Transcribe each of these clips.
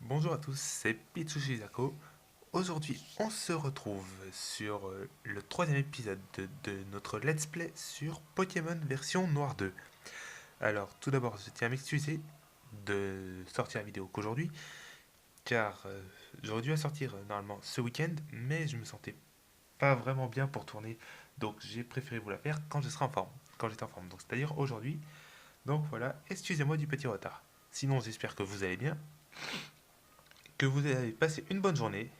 Bonjour à tous, c'est Pitsushi Zako. Aujourd'hui, on se retrouve sur le troisième épisode de notre let's play sur Pokémon version Noir 2. Alors, tout d'abord, je tiens à m'excuser de sortir la vidéo qu'aujourd'hui, car j'aurais dû la sortir normalement ce week-end, mais je me sentais pas vraiment bien pour tourner, donc j'ai préféré vous la faire quand je serai en forme, quand j'étais en forme, donc c'est-à-dire aujourd'hui. Donc voilà, excusez-moi du petit retard. Sinon, j'espère que vous allez bien, que vous avez passé une bonne journée.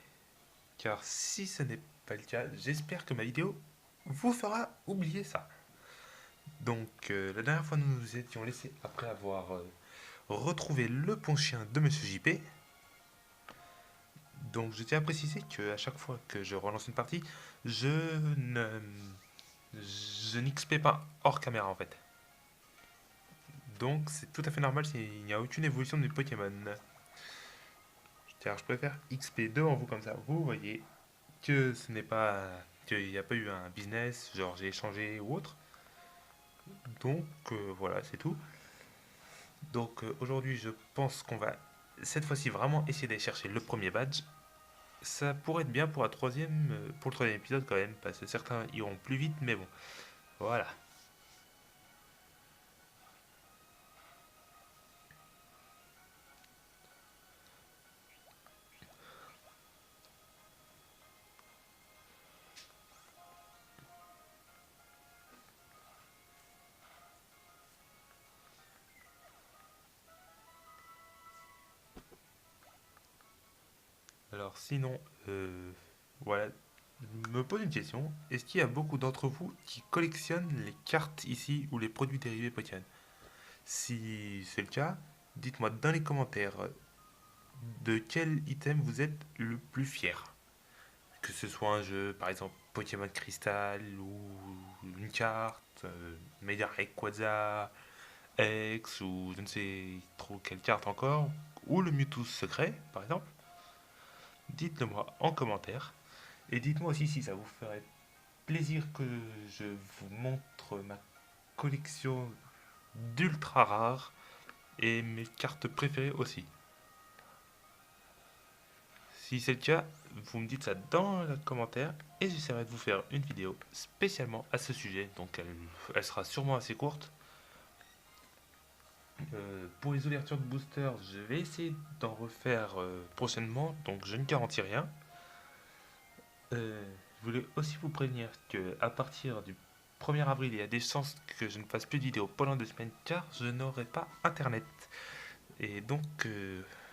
Car si ce n'est pas le cas, j'espère que ma vidéo vous fera oublier ça. Donc, la dernière fois, nous nous étions laissés après avoir retrouvé le pont chien de Monsieur JP. Donc, je tiens à préciser que à chaque fois que je relance une partie, je ne je n'XP pas hors caméra en fait. Donc, c'est tout à fait normal s'il n'y a aucune évolution de mes Pokémon. Car je préfère XP devant vous comme ça. Vous voyez que ce n'est pas qu'il n'y a pas eu un business, genre j'ai échangé ou autre. Donc voilà, c'est tout. Donc aujourd'hui, je pense qu'on va cette fois-ci vraiment essayer d'aller chercher le premier badge. Ça pourrait être bien pour pour le troisième épisode quand même, parce que certains iront plus vite, mais bon, voilà. Alors sinon, voilà, je me pose une question. Est-ce qu'il y a beaucoup d'entre vous qui collectionnent les cartes ici ou les produits dérivés Pokémon? Si c'est le cas, dites-moi dans les commentaires de quel item vous êtes le plus fier. Que ce soit un jeu, par exemple Pokémon Crystal ou une carte, Media Rayquaza X ou je ne sais trop quelle carte encore, ou le Mewtwo secret par exemple, dites-le moi en commentaire. Et dites-moi aussi si ça vous ferait plaisir que je vous montre ma collection d'ultra rares et mes cartes préférées aussi. Si c'est le cas, vous me dites ça dans les commentaires et j'essaierai de vous faire une vidéo spécialement à ce sujet. Donc elle sera sûrement assez courte. Pour les ouvertures de boosters, je vais essayer d'en refaire prochainement, donc je ne garantis rien. Je voulais aussi vous prévenir que à partir du 1er avril, il y a des chances que je ne fasse plus de vidéos pendant 2 semaines car je n'aurai pas internet. Et donc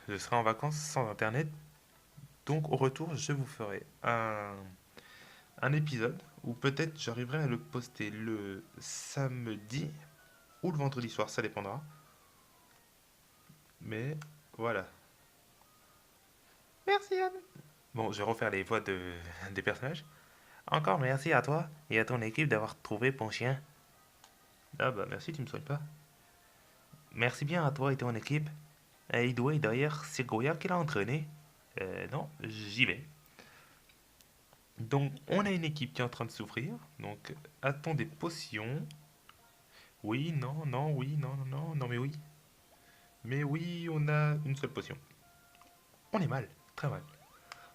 je serai en vacances sans internet. Donc au retour, je vous ferai un épisode où peut-être j'arriverai à le poster le samedi ou le vendredi soir, ça dépendra. Mais voilà. Merci Anne. Bon, je vais refaire les voix des personnages. Encore merci à toi et à ton équipe d'avoir trouvé ton chien. Ah bah merci, tu me soignes pas. Merci bien à toi et ton équipe. Et Idoué d'ailleurs, c'est Goya qui l'a entraîné. Non, j'y vais. Donc on a une équipe qui est en train de souffrir. Donc a-t-on des potions? Oui, non, non, oui, non, non, non, non, mais oui. Mais oui, on a une seule potion. On est mal, très mal.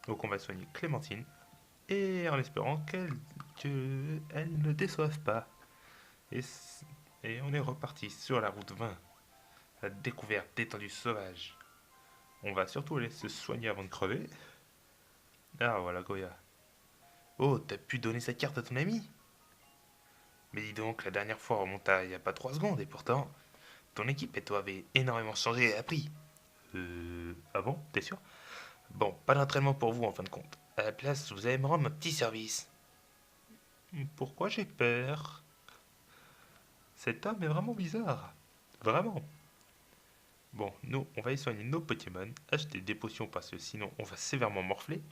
Donc on va soigner Clémentine. Et en espérant qu'elle ne déçoive pas. Et, et on est reparti sur la route 20. La découverte d'étendues sauvages. On va surtout aller se soigner avant de crever. Ah voilà Goya. Oh, t'as pu donner cette carte à ton ami? Mais dis donc, la dernière fois remonte à il y a pas 3 secondes et pourtant, ton équipe et toi avez énormément changé et appris. Ah bon? T'es sûr? Bon, pas d'entraînement pour vous en fin de compte. À la place, vous allez me rendre un petit service. Pourquoi j'ai peur? Cet homme est vraiment bizarre. Vraiment. Bon, nous, on va y soigner nos Pokémon, acheter des potions parce que sinon on va sévèrement morfler.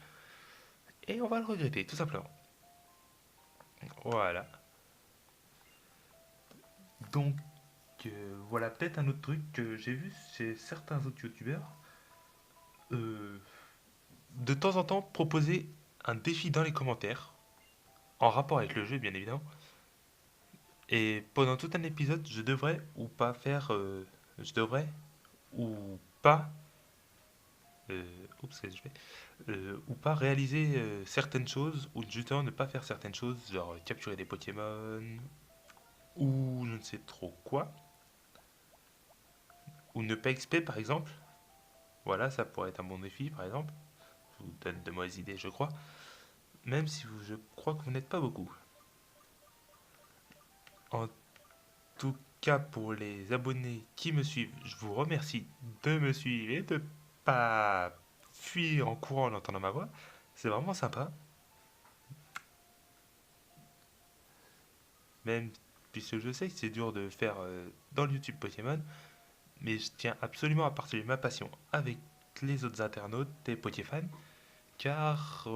Et on va le regretter, tout simplement. Voilà. Donc, voilà peut-être un autre truc que j'ai vu chez certains autres youtubeurs. Euh, de temps en temps, proposer un défi dans les commentaires, en rapport avec le jeu, bien évidemment. Et pendant tout un épisode, je devrais ou pas faire. Je devrais ou pas Oups, qu'est-ce que je fais? Ou pas réaliser certaines choses, ou justement ne pas faire certaines choses, genre capturer des Pokémon, ou je ne sais trop quoi, ou ne pas XP par exemple. Voilà, ça pourrait être un bon défi par exemple. Je vous donne de mauvaises idées, je crois. Même si je crois que vous n'êtes pas beaucoup. En tout cas, pour les abonnés qui me suivent, je vous remercie de me suivre et de pas fuir en courant en entendant ma voix. C'est vraiment sympa. Même puisque je sais que c'est dur de faire dans le YouTube Pokémon, mais je tiens absolument à partager ma passion avec les autres internautes et Pokéfans, car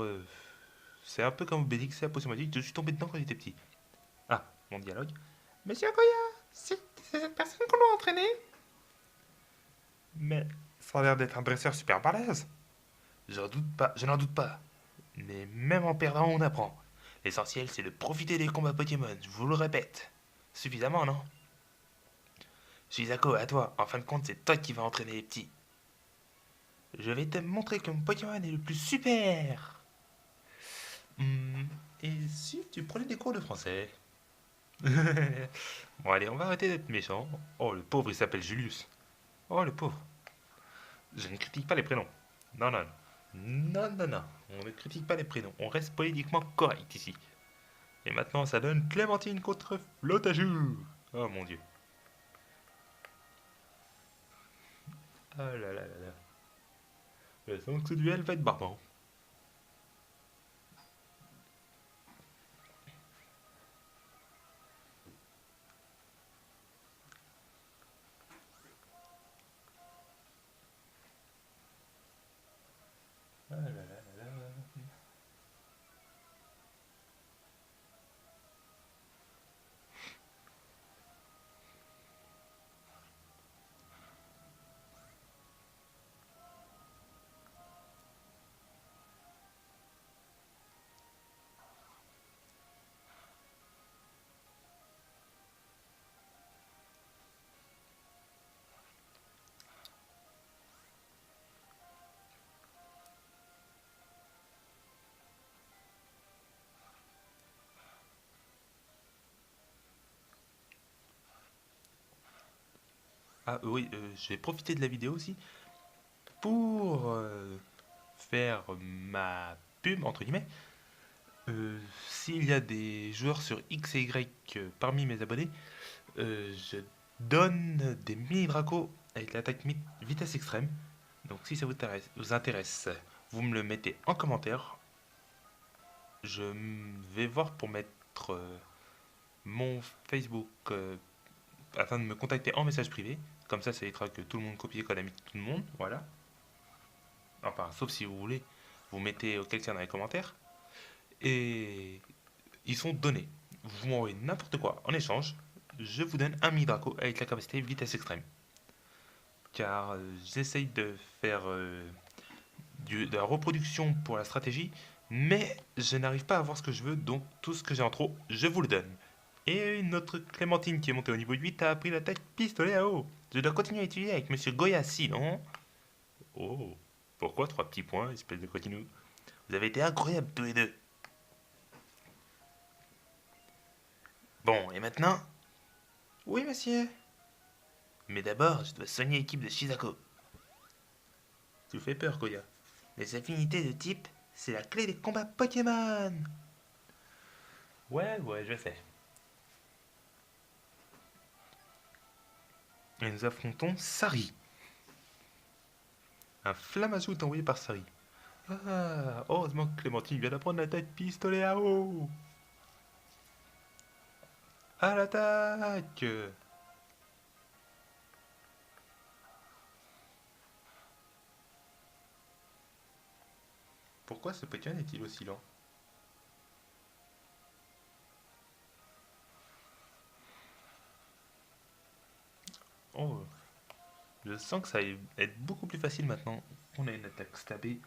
c'est un peu comme Obélix, c'est la potion magique, je suis tombé dedans quand j'étais petit. Ah, mon dialogue. Monsieur Goya, c'est cette personne qu'on doit entraîner. Mais ça a l'air d'être un dresseur super balèze. Je doute pas, je n'en doute pas. Mais même en perdant, on apprend. L'essentiel, c'est de profiter des combats Pokémon, je vous le répète. Suffisamment, non? Shizako, à toi. En fin de compte, c'est toi qui vas entraîner les petits. Je vais te montrer que mon Pokémon est le plus super. Hmm, et si tu prenais des cours de français? Bon, allez, on va arrêter d'être méchant. Oh, le pauvre, il s'appelle Julius. Oh, le pauvre. Je ne critique pas les prénoms. Non, non. Non, non, non. On ne critique pas les prénoms. On reste politiquement correct ici. Et maintenant, ça donne Clémentine contre Flotajou. Oh mon dieu. Oh là là là là. Je sens que ce duel va être barbant. Ah là là là là. Ah oui, je vais profiter de la vidéo aussi pour faire ma pub, entre guillemets. S'il y a des joueurs sur X et Y parmi mes abonnés, je donne des mini dracos avec l'attaque vitesse extrême. Donc si ça vous intéresse, vous me le mettez en commentaire. Je vais voir pour mettre mon Facebook afin de me contacter en message privé. Comme ça évitera que tout le monde copie-colle ami tout le monde. Voilà. Enfin, sauf si vous voulez, vous mettez quelqu'un dans les commentaires. Et ils sont donnés. Vous m'envoyez n'importe quoi en échange. Je vous donne un mini Draco avec la capacité vitesse extrême. Car j'essaye de faire de la reproduction pour la stratégie, mais je n'arrive pas à avoir ce que je veux, donc tout ce que j'ai en trop, je vous le donne. Et notre Clémentine qui est montée au niveau 8 a appris l'attaque pistolet à eau. Je dois continuer à utiliser avec Monsieur Goya, sinon... Oh, pourquoi 3 petits points, espèce de coquinou? Vous avez été incroyables tous les deux. Bon, et maintenant? Oui, monsieur. Mais d'abord, je dois soigner l'équipe de Shizako. Tu fais peur, Goya. Les affinités de type, c'est la clé des combats Pokémon. Ouais, ouais, je sais. Et nous affrontons Sari. Un Flamazout envoyé par Sari. Ah, heureusement que Clémentine vient d'apprendre l'attaque pistolet à eau. À l'attaque. Pourquoi ce Pokémon est-il aussi lent? Oh, je sens que ça va être beaucoup plus facile maintenant. On a une attaque stabée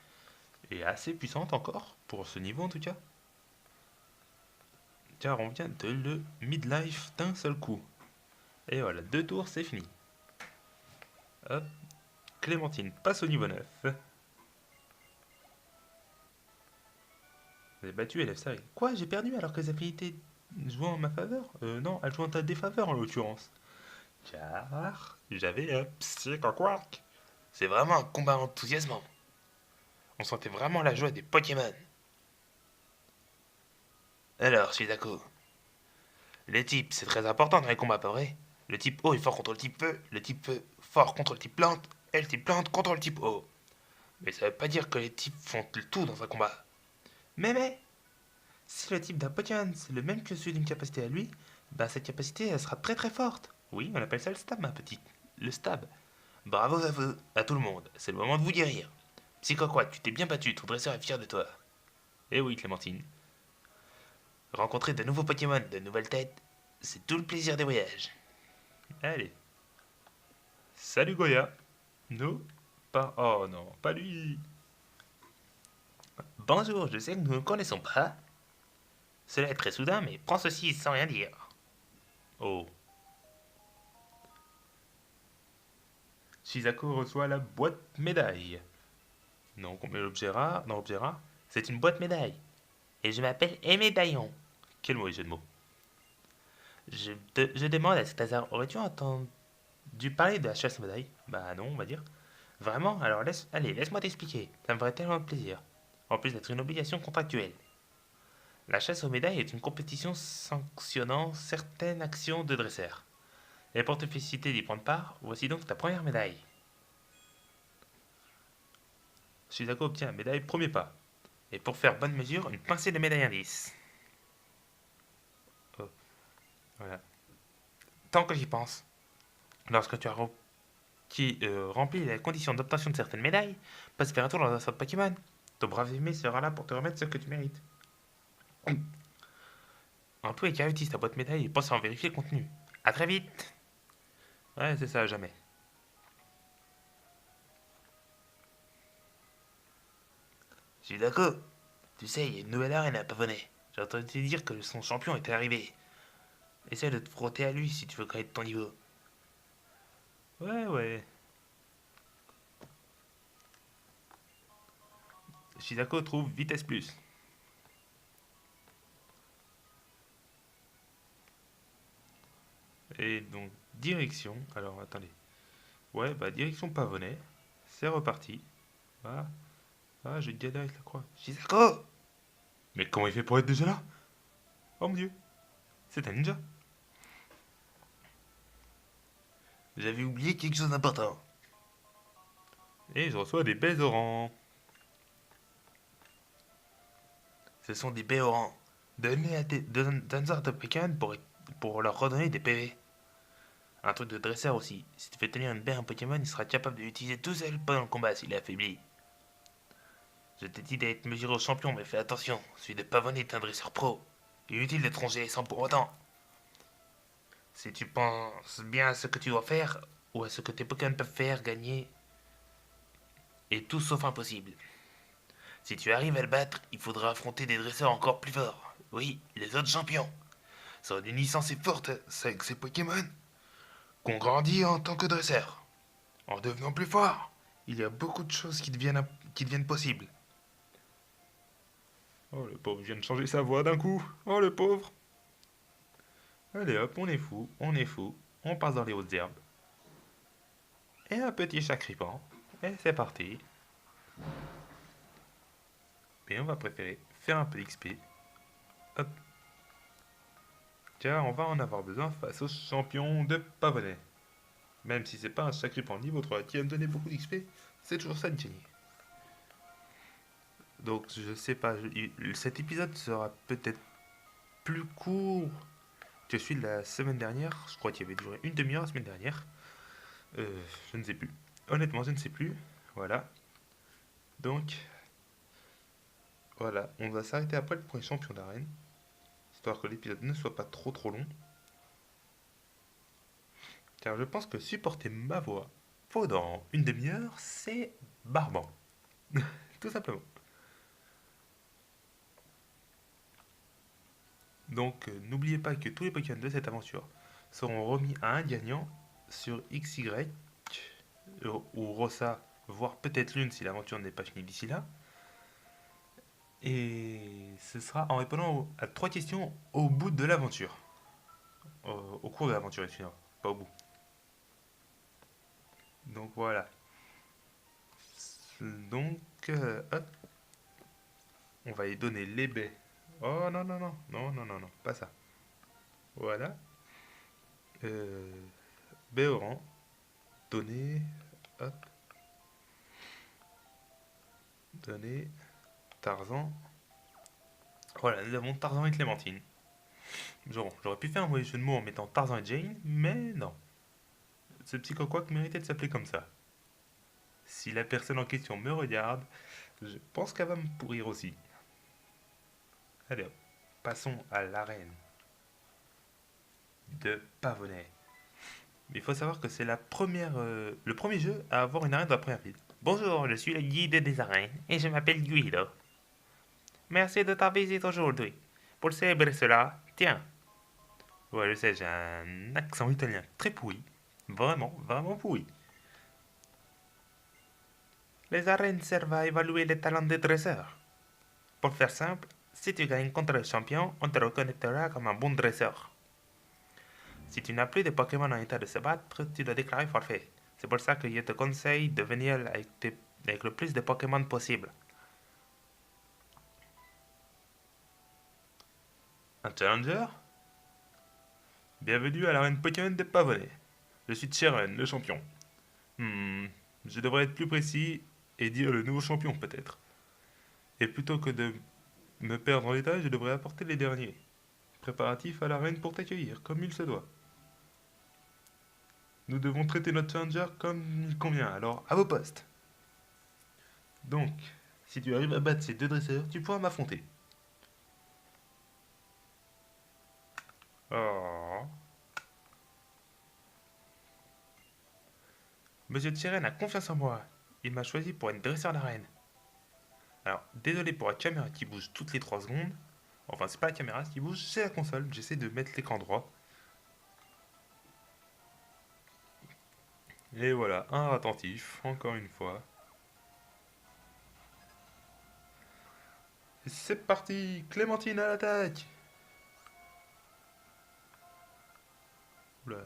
et assez puissante encore, pour ce niveau en tout cas. Car on vient de le midlife d'un seul coup. Et voilà, 2 tours, c'est fini. Hop, Clémentine passe au niveau 9. Elle est battue, elle lève ça. Quoi, j'ai perdu alors que les affinités jouent en ma faveur? Non, elles jouent en ta défaveur en l'occurrence. Car j'avais un psychoquark. C'est vraiment un combat enthousiasmant. On sentait vraiment la joie des Pokémon. Alors, Shizako, les types, c'est très important dans les combats, pas vrai? Le type eau est fort contre le type feu fort contre le type plante, et le type plante contre le type eau. Mais ça veut pas dire que les types font le tout dans un combat. Mais, si le type d'un Pokémon c'est le même que celui d'une capacité à lui, bah cette capacité elle sera très très forte. Oui, on appelle ça le stab, ma petite. Le stab. Bravo à vous, à tout le monde, c'est le moment de vous guérir. Psychoquack, tu t'es bien battu, ton dresseur est fier de toi. Eh oui, Clémentine. Rencontrer de nouveaux Pokémon, de nouvelles têtes, c'est tout le plaisir des voyages. Allez. Salut Goya. Nous pas. Oh non, pas lui. Bonjour, je sais que nous ne connaissons pas. Cela est très soudain, mais prends ceci sans rien dire. Oh. Shizako reçoit la boîte médaille. Donc on met l'objet rare dans l'objet rare. C'est une boîte médaille. Et je m'appelle Médaillon. Quel mauvais jeu de mots. Je demande à cet hasard, aurais-tu entendu parler de la chasse aux médailles? Bah non, on va dire. Vraiment? Alors allez, laisse-moi t'expliquer. Ça me ferait tellement de plaisir. En plus d'être une obligation contractuelle. La chasse aux médailles est une compétition sanctionnant certaines actions de dresseur. Et pour te féliciter d'y prendre part, voici donc ta première médaille. Shizako obtient la médaille premier pas. Et pour faire bonne mesure, une pincée de médaille indice. Oh, voilà. Tant que j'y pense, lorsque tu as rempli les conditions d'obtention de certaines médailles, passe faire un tour dans un centre Pokémon. Ton brave aimé sera là pour te remettre ce que tu mérites. En tous les cas, utilise ta boîte médaille et pense à en vérifier le contenu. A très vite. Ouais, c'est ça, jamais. Je suis d'accord. Tu sais, il y a une nouvelle arène à Pavonnet. J'ai entendu dire que son champion était arrivé. Essaie de te frotter à lui si tu veux connaître ton niveau. Ouais, ouais. Shizako trouve vitesse plus. Et donc, direction. Alors, attendez. Ouais, bah, direction Pavonnet. C'est reparti. Ah, ah, j'ai galéré avec la croix. Shizako! Mais comment il fait pour être déjà là? Oh mon dieu, c'est un ninja. J'avais oublié quelque chose d'important. Et je reçois des baies orangs. Ce sont des baies orangs. Donne-en à tes Pokémon pour leur redonner des PV. Un truc de dresseur aussi. Si tu fais tenir une baie à un Pokémon, il sera capable de l'utiliser tout seul pendant le combat s'il est affaibli. Je t'ai dit d'être mesuré au champion, mais fais attention. Celui de Pavone est un dresseur pro. Inutile de tronger sans pour autant. Si tu penses bien à ce que tu dois faire, ou à ce que tes Pokémon peuvent faire, gagner, est tout sauf impossible. Si tu arrives à le battre, il faudra affronter des dresseurs encore plus forts. Oui, les autres champions. Sont une licence si forte avec ces Pokémon qu'on grandit en tant que dresseur. En devenant plus fort, il y a beaucoup de choses qui deviennent possibles. Oh, le pauvre vient de changer sa voix d'un coup. Oh, le pauvre. Allez hop, on est fou, on passe dans les hautes herbes. Et un petit sacripant. Et c'est parti. Mais on va préférer faire un peu d'XP. Hop. Car on va en avoir besoin face au champion de Pavonnet. Même si c'est pas un sacripant niveau 3 qui va me donner beaucoup d'XP, c'est toujours ça de gagner. Donc je sais pas, cet épisode sera peut-être plus court que celui de la semaine dernière. Je crois qu'il avait duré une demi-heure la semaine dernière. Je ne sais plus. Honnêtement, je ne sais plus. Voilà. Donc, voilà. On va s'arrêter après le premier champion d'arène. Histoire que l'épisode ne soit pas trop trop long. Car je pense que supporter ma voix pendant une demi-heure, c'est barbant. Tout simplement. Donc, n'oubliez pas que tous les Pokémon de cette aventure seront remis à un gagnant sur XY ou Rossa, voire peut-être Lune si l'aventure n'est pas finie d'ici là. Et ce sera en répondant à trois questions au bout de l'aventure. Au cours de l'aventure, excusez-moi, pas au bout. Donc voilà. Donc, hop, on va y donner les baies. Oh non, non, non, non, non, non, non, pas ça. Voilà. Euh, baie au rang, donner, hop, donner, Tarzan. Voilà, nous avons Tarzan et Clémentine. J'aurais pu faire un mauvais jeu de mots en mettant Tarzan et Jane, mais non. Ce psychoquack méritait de s'appeler comme ça. Si la personne en question me regarde, je pense qu'elle va me pourrir aussi. Allez hop, passons à l'arène de Pavonnet. Mais il faut savoir que c'est le premier jeu à avoir une arène dans la première ville. Bonjour, je suis le guide des arènes et je m'appelle Guido. Merci de ta visite aujourd'hui. Pour célébrer cela, tiens. Ouais, je sais, j'ai un accent italien très pourri. Vraiment, vraiment pourri. Les arènes servent à évaluer les talents des dresseurs. Pour faire simple, si tu gagnes contre le champion, on te reconnaîtra comme un bon dresseur. Si tu n'as plus de Pokémon en état de se battre, tu dois déclarer forfait. C'est pour ça que je te conseille de venir avec le plus de Pokémon possible. Un challenger? Bienvenue à l'arène Pokémon des Pavonais. Je suis Cheren, le champion. Hmm, je devrais être plus précis et dire le nouveau champion peut-être. Et plutôt que de me perdre en détail, je devrais apporter les derniers. Préparatifs à l'arène pour t'accueillir, comme il se doit. Nous devons traiter notre challenger comme il convient, alors à vos postes. Donc, si tu arrives à battre ces deux dresseurs, tu pourras m'affronter. Oh. Monsieur Tcheren a confiance en moi. Il m'a choisi pour être dresseur d'arène. Alors, désolé pour la caméra qui bouge toutes les 3 secondes. Enfin, c'est pas la caméra qui bouge, c'est la console. J'essaie de mettre l'écran droit. Et voilà, un attentif, encore une fois. C'est parti, Clémentine à l'attaque. Oula.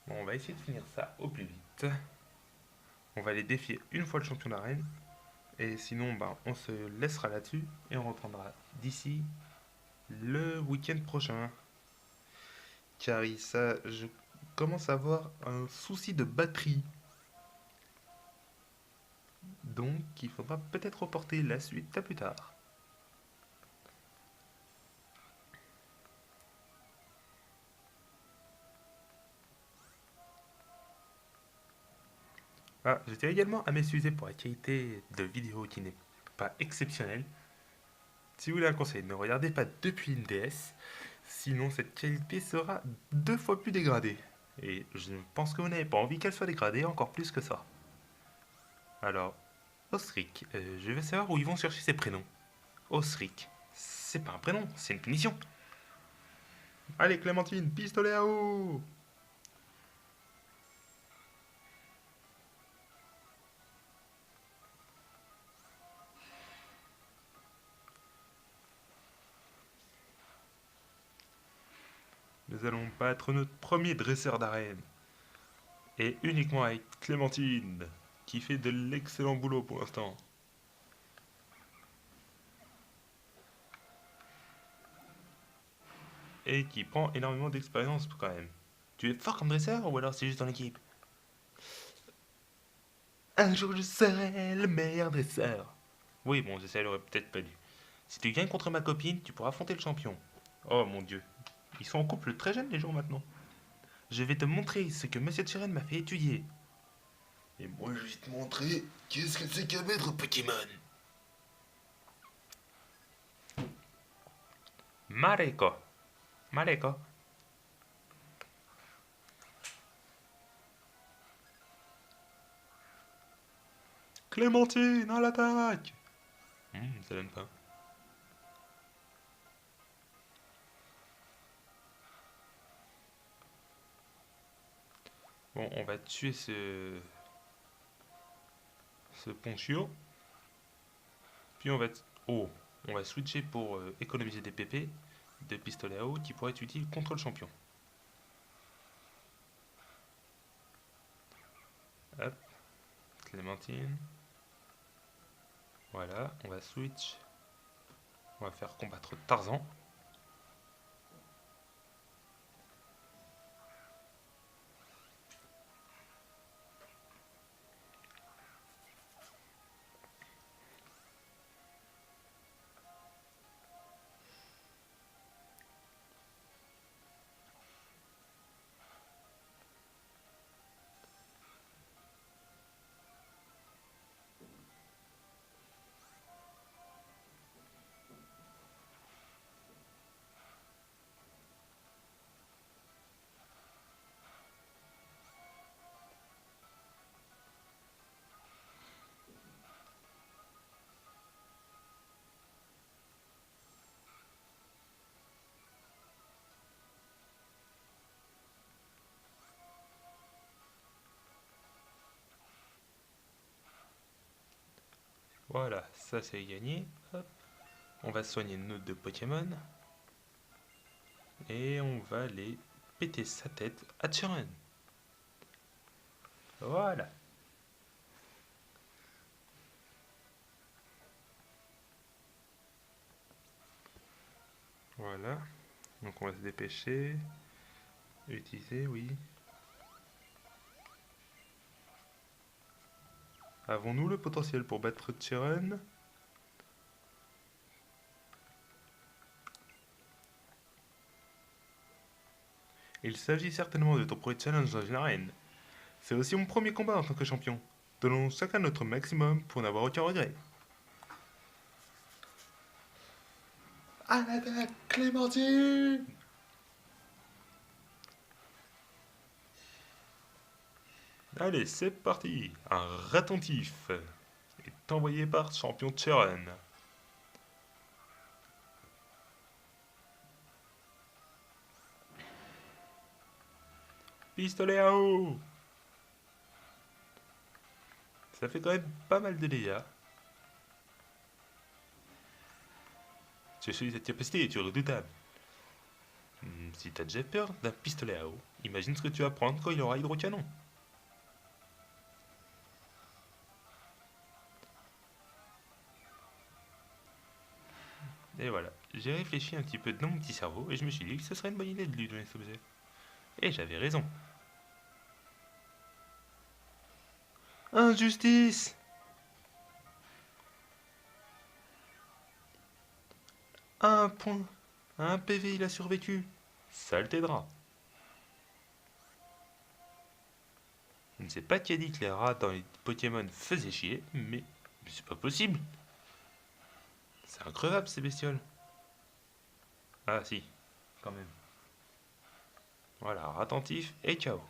Bon, on va essayer de finir ça au plus vite. On va aller défier une fois le champion d'arène. Et sinon, bah, on se laissera là-dessus et on reprendra d'ici le week-end prochain. Car je commence à avoir un souci de batterie. Donc, il faudra peut-être reporter la suite à plus tard. Ah, je tiens également à m'excuser pour la qualité de vidéo qui n'est pas exceptionnelle. Si vous voulez un conseil, ne regardez pas depuis une DS, sinon cette qualité sera 2 fois plus dégradée. Et je pense que vous n'avez pas envie qu'elle soit dégradée encore plus que ça. Alors, Osric, je veux savoir où ils vont chercher ces prénoms. Osric, c'est pas un prénom, c'est une punition. Allez Clémentine, pistolet à eau. Nous allons battre notre premier dresseur d'arène. Et uniquement avec Clémentine, qui fait de l'excellent boulot pour l'instant. Et qui prend énormément d'expérience quand même. Tu es fort comme dresseur ou alors c'est juste ton équipe? Un jour je serai le meilleur dresseur. Oui, bon, ça l'aurait peut-être pas dû. Si tu gagnes contre ma copine, tu pourras affronter le champion. Oh mon dieu. Ils sont en couple très jeunes les gens maintenant. Je vais te montrer ce que Monsieur Chiren m'a fait étudier. Et moi, je vais te montrer qu'est-ce que c'est qu'un maître Pokémon. Mareko. Mareko. Clémentine, à l'attaque. Ça donne pas. Bon, on va tuer ce... ce Ponchio. Puis on va... Oh, on va switcher pour économiser des PP de pistolet à eau qui pourraient être utiles contre le champion. Hop, Clémentine. Voilà, on va switch. On va faire combattre Tarzan. Voilà, ça c'est gagné. Hop. On va soigner nos deux Pokémon. Et on va aller péter sa tête à Chiron. Voilà. Voilà. Donc on va se dépêcher. Utiliser, oui. Avons-nous le potentiel pour battre Chiron? Il s'agit certainement de ton premier challenge dans une arène. C'est aussi mon premier combat en tant que champion. Donnons chacun notre maximum pour n'avoir aucun regret. À l'attaque, Clémentine! Allez, c'est parti. Un ratontif est envoyé par champion Chiron. Pistolet à eau. Ça fait quand même pas mal de dégâts. Tu as cette capacité, tu es redoutable. Si t'as déjà peur d'un pistolet à eau, imagine ce que tu vas prendre quand il aura hydrocanon. Et voilà, j'ai réfléchi un petit peu dans mon petit cerveau et je me suis dit que ce serait une bonne idée de lui donner cet objet. Et j'avais raison. Injustice! Un point. Un PV, il a survécu. Ça le t'aidera. Je ne sais pas qui a dit que les rats dans les Pokémon faisaient chier, mais c'est pas possible. C'est increvable ces bestioles. Ah si, quand même. Voilà, attentif et KO.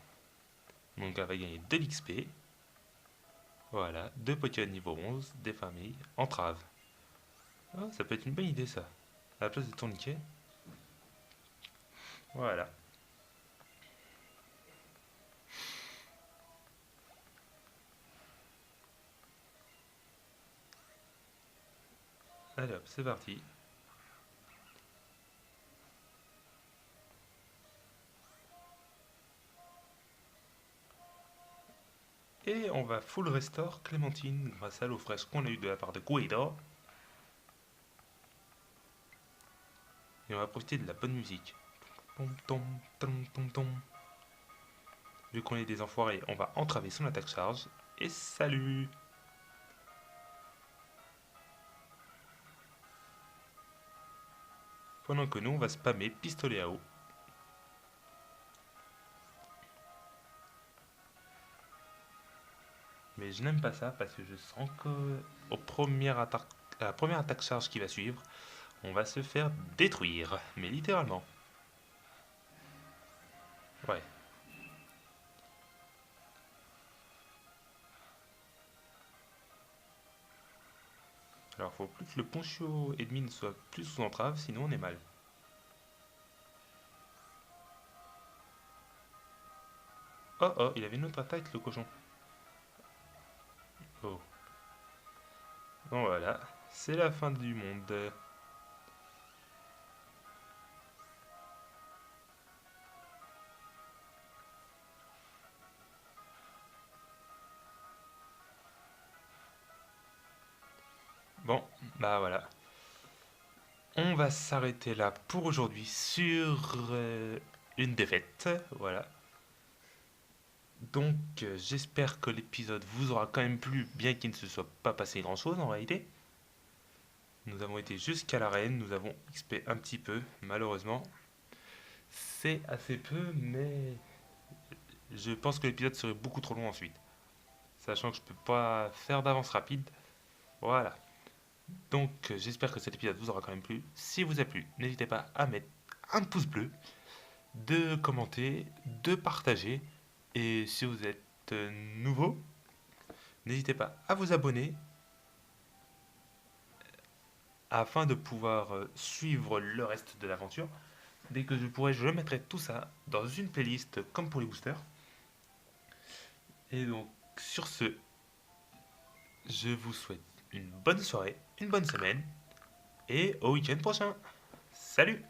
Donc elle va gagner de l'XP. Voilà, 2 Pokémon niveau 11, des familles, entrave. Ah, ça peut être une bonne idée ça. À la place de tourniquet. Voilà. Allez hop, c'est parti. Et on va full restore Clémentine grâce à l'eau fraîche qu'on a eu de la part de Guido. Et on va profiter de la bonne musique. Tom, tom, tom, tom, tom. Vu qu'on est des enfoirés, on va entraver son attaque charge. Et salut! Pendant que nous, on va spammer pistolet à eau. Mais je n'aime pas ça parce que je sens que à la première attaque charge qui va suivre, on va se faire détruire. Mais littéralement. Ouais. Alors faut plus que le poncho ennemi ne soit plus sous entrave, sinon on est mal. Oh oh, il avait une autre attaque le cochon. Oh. Bon voilà, c'est la fin du monde. Bon, bah voilà. On va s'arrêter là pour aujourd'hui sur une défaite. Voilà. Donc j'espère que l'épisode vous aura quand même plu, bien qu'il ne se soit pas passé grand-chose en réalité. Nous avons été jusqu'à l'arène, nous avons XP un petit peu, malheureusement. C'est assez peu, mais je pense que l'épisode serait beaucoup trop long ensuite. Sachant que je peux pas faire d'avance rapide. Voilà. Donc j'espère que cet épisode vous aura quand même plu. Si vous a plu, n'hésitez pas à mettre un pouce bleu, de commenter, de partager. Et si vous êtes nouveau, n'hésitez pas à vous abonner afin de pouvoir suivre le reste de l'aventure. Dès que je pourrai, je mettrai tout ça dans une playlist comme pour les boosters. Et donc, sur ce, je vous souhaite une bonne soirée, une bonne semaine et au week-end prochain. Salut!